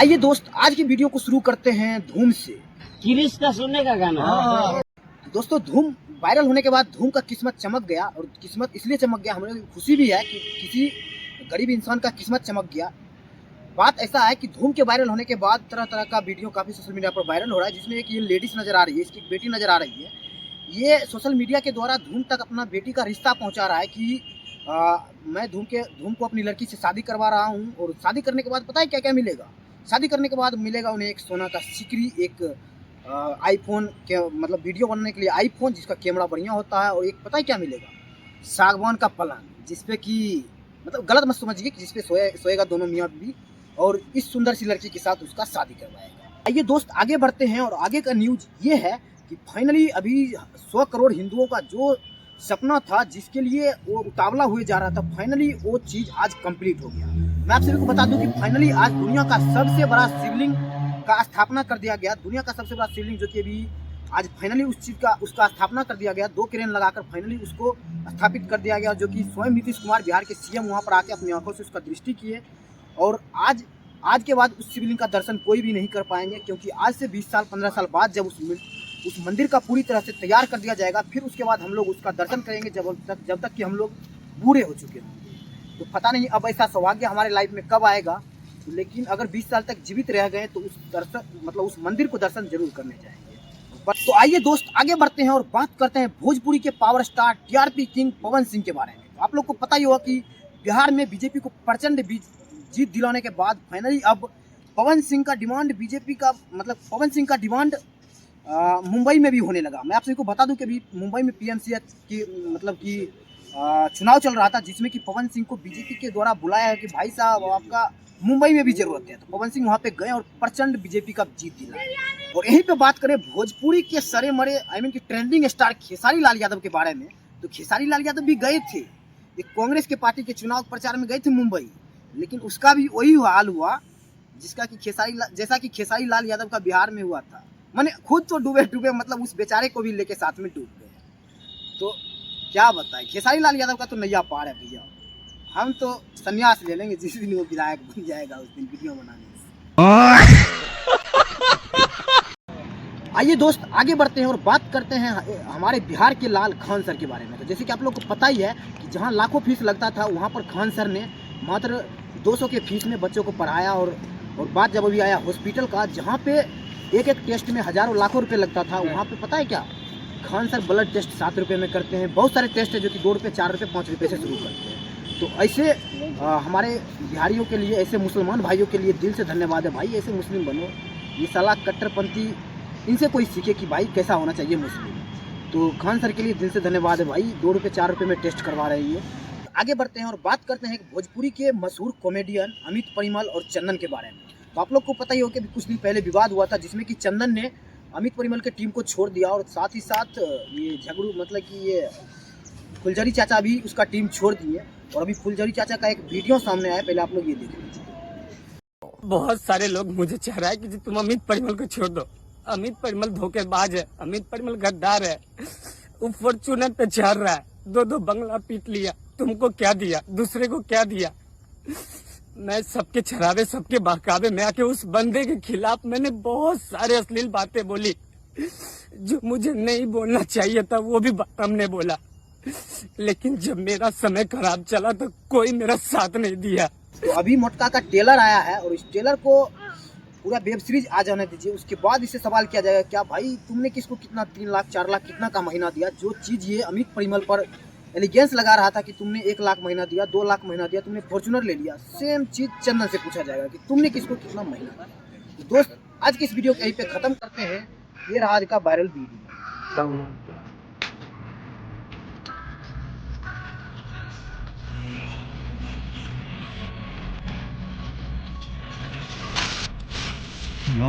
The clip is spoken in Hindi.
आइए दोस्त, आज की वीडियो को शुरू करते हैं धूम से। किरिश का सुनने का गाना। दोस्तों, धूम वायरल होने के बाद धूम का किस्मत चमक गया, और किस्मत इसलिए चमक गया, हमें खुशी भी है कि किसी गरीब इंसान का किस्मत चमक गया। बात ऐसा है कि धूम के वायरल होने के बाद तरह तरह का वीडियो काफ़ी सोशल मीडिया पर वायरल हो रहा है, जिसमें एक ये लेडीज़ नज़र आ रही है, इसकी बेटी नज़र आ रही है। ये सोशल मीडिया के द्वारा धूम तक अपना बेटी का रिश्ता पहुँचा रहा है कि मैं धूम को अपनी लड़की से शादी करवा रहा हूँ, और शादी करने के बाद पता है क्या क्या मिलेगा। शादी करने के बाद मिलेगा उन्हें एक सोना का सिकरी, एक आईफोन के मतलब वीडियो बनाने के लिए आईफोन जिसका कैमरा बढ़िया होता है, और एक पता है क्या मिलेगा, सागवान का पलंग, जिसपे कि मतलब गलत मत समझिए कि जिसपे सोएगा दोनों मियाँ बीवी, और इस सुंदर सी लड़की के साथ उसका शादी करवाएगा। आइए दोस्त, आगे बढ़ते हैं, और आगे का न्यूज ये है कि फाइनली अभी 100 करोड़ हिंदुओं का जो सपना था, जिसके लिए वो उतावला हुए जा रहा था, फाइनली वो चीज़ आज कंप्लीट हो गया। मैं आप सभी को बता दूं कि फाइनली आज दुनिया का सबसे बड़ा शिवलिंग का स्थापना कर दिया गया। दुनिया का सबसे बड़ा शिवलिंग जो कि अभी आज फाइनली उसका स्थापना कर दिया गया। 2 क्रेन लगाकर फाइनली उसको स्थापित कर दिया गया, जो कि स्वयं नीतीश कुमार बिहार के सीएम वहाँ पर आके अपनी आंखों से उसका दृष्टि किए। और आज के बाद उस शिवलिंग का दर्शन कोई भी नहीं कर पाएंगे, क्योंकि आज से 20 साल 15 साल बाद जब उस मंदिर का पूरी तरह से तैयार कर दिया जाएगा, फिर उसके बाद हम लोग उसका दर्शन करेंगे, जब तक कि हम लोग बूढ़े हो चुके होंगे। तो पता नहीं अब ऐसा सौभाग्य हमारे लाइफ में कब आएगा, तो लेकिन अगर 20 साल तक जीवित रह गए तो उस मंदिर को दर्शन जरूर करने जाएंगे। तो आइए दोस्त, आगे बढ़ते हैं और बात करते हैं भोजपुरी के power star TRP king Pawan Singh के बारे में। तो आप लोग को पता ही होगा कि बिहार में बीजेपी को प्रचंड जीत दिलाने के बाद फाइनली अब पवन सिंह का डिमांड मुंबई में भी होने लगा। मैं आप सभी को बता दूं कि अभी मुंबई में पीएमसीएच की चुनाव चल रहा था, जिसमें कि पवन सिंह को बीजेपी के द्वारा बुलाया है कि भाई साहब आपका मुंबई में भी जरूरत है। तो पवन सिंह वहां पे गए और प्रचंड बीजेपी का जीत दिला। और यहीं पे बात करें भोजपुरी के सरे मरे की ट्रेंडिंग स्टार खेसारी लाल यादव के बारे में, तो खेसारी लाल यादव भी गए थे, एक कांग्रेस के पार्टी के चुनाव प्रचार में गए थे मुंबई, लेकिन उसका भी वही हाल हुआ जैसा कि खेसारी लाल यादव का बिहार में हुआ था। मैंने खुद तो डूबे मतलब उस बेचारे को भी लेके साथ में डूब गए। तो क्या बताएं, खेसारी लाल यादव का तो नैया पार है भैया। हम तो संन्यास ले लेंगे जिस दिन वो विधायक बन जाएगा, उस दिन वीडियो बनाने से। आइए दोस्त, आगे बढ़ते हैं और बात करते हैं हमारे बिहार के लाल खान सर के बारे में। तो जैसे कि आप लोग को पता ही है कि जहां लाखों फीस लगता था, वहां पर खान सर ने मात्र 200 के फीस में बच्चों को पढ़ाया। और बात जब अभी आया हॉस्पिटल का, जहाँ पे एक टेस्ट में हजारों लाखों रुपए लगता था, वहाँ पे पता है क्या, खान सर ब्लड टेस्ट 7 रुपये में करते हैं। बहुत सारे टेस्ट है जो कि 2 रुपये 4 रुपये 5 रुपये से शुरू करते हैं। तो ऐसे हमारे बिहारियों के लिए, ऐसे मुसलमान भाइयों के लिए दिल से धन्यवाद है भाई। ऐसे मुस्लिम बनो, ये साला कट्टरपंथी, इनसे कोई सीखे कि भाई कैसा होना चाहिए मुस्लिम। तो खान सर के लिए दिल से धन्यवाद है भाई, 2 रुपये 4 रुपये में टेस्ट करवा रही है। आगे बढ़ते हैं और बात करते हैं भोजपुरी के मशहूर कॉमेडियन अमित परिमल और चंदन के बारे में। तो आप लोग को पता ही हो कि कुछ दिन पहले विवाद हुआ था, जिसमें कि चंदन ने अमित परिमल के टीम को छोड़ दिया, और साथ ही साथ ये झगड़ू मतलब कि ये फुलझड़ी चाचा भी उसका टीम छोड़ दिए। और अभी फुलझड़ी चाचा का एक वीडियो सामने आया, पहले आप लोग ये देख लीजिए। बहुत सारे लोग मुझे चाह रहा है कि तुम अमित परिमल को छोड़ दो। अमित परिमल धोखेबाज है, अमित परिमल गद्दार है, वो फॉर्च्यूनर पे चढ़ रहा है, 2 बंगला पीट लिया, तुमको क्या दिया, दूसरे को क्या दिया। मैं सबके छरावे, सबके बहकावे में आके उस बंदे के खिलाफ मैंने बहुत सारे अश्लील बातें बोली, जो मुझे नहीं बोलना चाहिए था, वो भी हमने बोला। लेकिन जब मेरा समय खराब चला तो कोई मेरा साथ नहीं दिया। तो अभी मोटका का ट्रेलर आया है, और इस ट्रेलर को पूरा वेब सीरीज आ जाने दीजिए, उसके बाद इससे सवाल किया जाएगा क्या भाई तुमने किसको कितना 3 लाख 4 लाख कितना का महीना दिया। जो चीज़ ये अमित परिमल पर एलिगेंस लगा रहा था कि तुमने 1 लाख महीना दिया, 2 लाख महीना दिया, तुमने फॉर्च्यूनर ले लिया, सेम चीज़ चंदन से पूछा जाएगा कि तुमने किसको कितना महीना दिया। तो दोस्त, आज की इस वीडियो को यहीं पे ख़त्म करते हैं। ये रहा आज का वायरल वीडियो। No.